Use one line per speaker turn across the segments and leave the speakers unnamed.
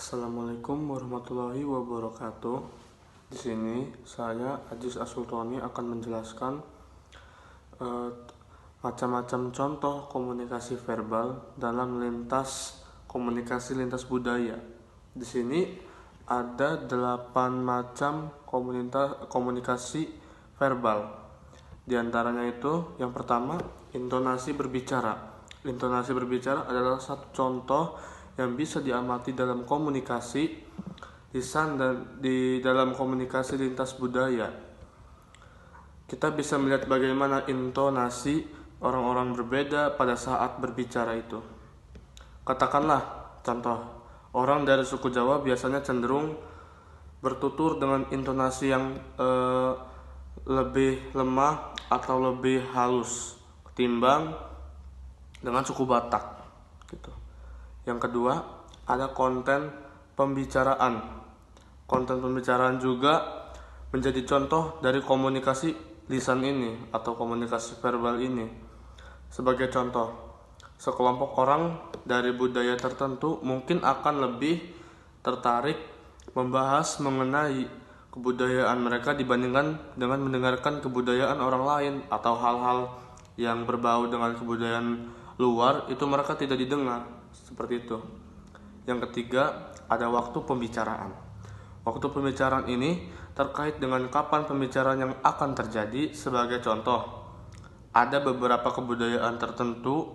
Assalamualaikum warahmatullahi wabarakatuh. Di sini saya Aziz As-Sultani akan menjelaskan eh, macam-macam contoh komunikasi verbal dalam komunikasi lintas budaya. Di sini ada 8 macam komunikasi verbal. Di antaranya itu yang pertama, intonasi berbicara. Intonasi berbicara adalah satu contoh yang bisa diamati dalam komunikasi lisan dan di dalam komunikasi lintas budaya. Kita bisa melihat bagaimana intonasi orang-orang berbeda pada saat berbicara itu. Katakanlah contoh, orang dari suku Jawa biasanya cenderung bertutur dengan intonasi yang lebih lemah atau lebih halus ketimbang dengan suku Batak gitu. Yang kedua, ada konten pembicaraan. Konten pembicaraan juga menjadi contoh dari komunikasi lisan ini atau komunikasi verbal ini. Sebagai contoh, sekelompok orang dari budaya tertentu mungkin akan lebih tertarik membahas mengenai kebudayaan mereka dibandingkan dengan mendengarkan kebudayaan orang lain atau hal-hal yang berbau dengan kebudayaan luar itu mereka tidak didengar. Seperti itu. Yang ketiga, ada waktu pembicaraan. Waktu pembicaraan ini terkait dengan kapan pembicaraan yang akan terjadi. Sebagai contoh, ada beberapa kebudayaan tertentu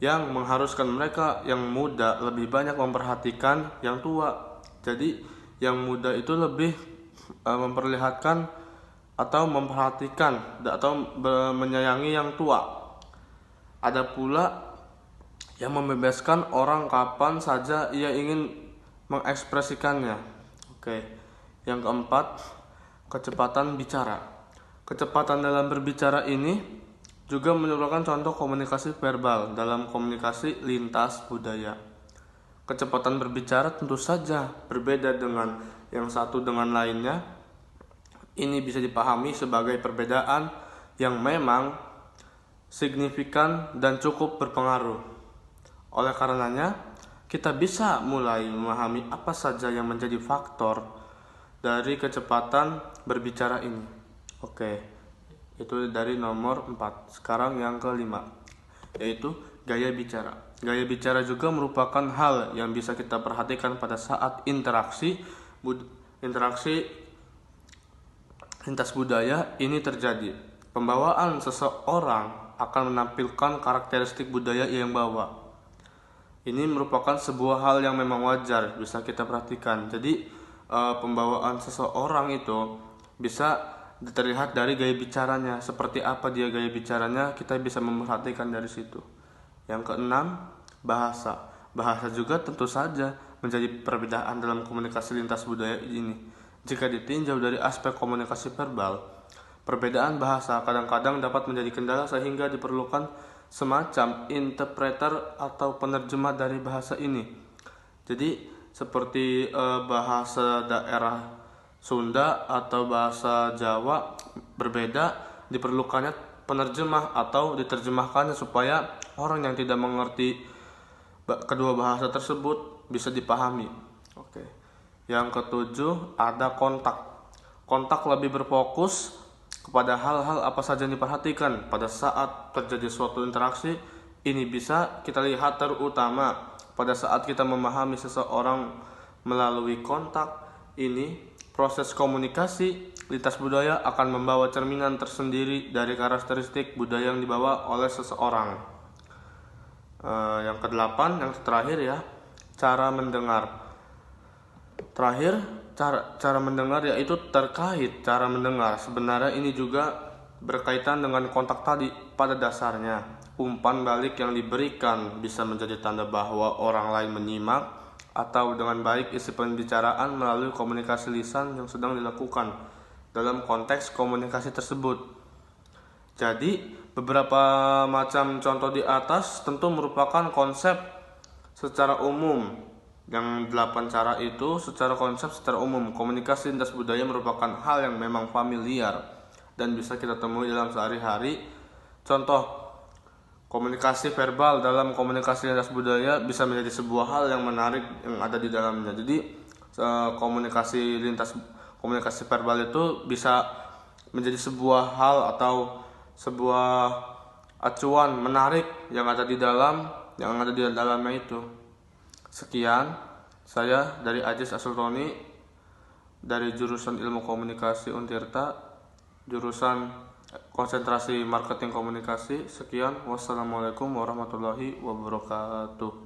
yang mengharuskan mereka yang muda lebih banyak memperhatikan yang tua. Jadi yang muda itu lebih memperlihatkan atau memperhatikan atau menyayangi yang tua. Ada pula yang membebaskan orang kapan saja ia ingin mengekspresikannya. Oke. Yang keempat, kecepatan bicara. Kecepatan dalam berbicara ini juga merupakan contoh komunikasi verbal dalam komunikasi lintas budaya. Kecepatan berbicara tentu saja berbeda dengan yang satu dengan lainnya. Ini bisa dipahami sebagai perbedaan yang memang signifikan dan cukup berpengaruh. Oleh karenanya, kita bisa mulai memahami apa saja yang menjadi faktor dari kecepatan berbicara ini. Oke, itu dari nomor 4. Sekarang yang kelima, yaitu gaya bicara. Gaya bicara juga merupakan hal yang bisa kita perhatikan pada saat interaksi lintas budaya ini terjadi. Pembawaan seseorang akan menampilkan karakteristik budaya yang bawa. Ini merupakan sebuah hal yang memang wajar bisa kita perhatikan. Jadi pembawaan seseorang itu bisa terlihat dari gaya bicaranya. Seperti apa dia gaya bicaranya, kita bisa memperhatikan dari situ. Yang keenam, bahasa. Bahasa juga tentu saja menjadi perbedaan dalam komunikasi lintas budaya ini. Jika ditinjau dari aspek komunikasi verbal, perbedaan bahasa kadang-kadang dapat menjadi kendala sehingga diperlukan semacam interpreter atau penerjemah dari bahasa ini. Jadi seperti bahasa daerah Sunda atau bahasa Jawa berbeda, diperlukannya penerjemah atau diterjemahkannya supaya orang yang tidak mengerti kedua bahasa tersebut bisa dipahami. Oke. Yang ketujuh, ada kontak. Kontak lebih berfokus kepada hal-hal apa saja yang diperhatikan pada saat terjadi suatu interaksi. Ini bisa kita lihat terutama pada saat kita memahami seseorang melalui kontak. Ini proses komunikasi lintas budaya akan membawa cerminan tersendiri dari karakteristik budaya yang dibawa oleh seseorang. Yang kedelapan, yang terakhir ya, cara mendengar. Terakhir, cara mendengar yaitu terkait cara mendengar. Sebenarnya ini juga berkaitan dengan kontak tadi. Pada dasarnya, umpan balik yang diberikan bisa menjadi tanda bahwa orang lain menyimak atau dengan baik isi pembicaraan melalui komunikasi lisan yang sedang dilakukan dalam konteks komunikasi tersebut. Jadi, beberapa macam contoh di atas tentu merupakan konsep secara umum. Yang 8 cara itu secara konsep secara umum. Komunikasi lintas budaya merupakan hal yang memang familiar dan bisa kita temui dalam sehari-hari. Contoh komunikasi verbal dalam komunikasi lintas budaya bisa menjadi sebuah hal yang menarik yang ada di dalamnya. Jadi komunikasi verbal itu bisa menjadi sebuah hal atau sebuah acuan menarik yang ada di dalamnya itu. Sekian, saya dari Ajis Asulroni dari jurusan Ilmu Komunikasi Untirta, jurusan konsentrasi marketing komunikasi. Sekian, wassalamualaikum warahmatullahi wabarakatuh.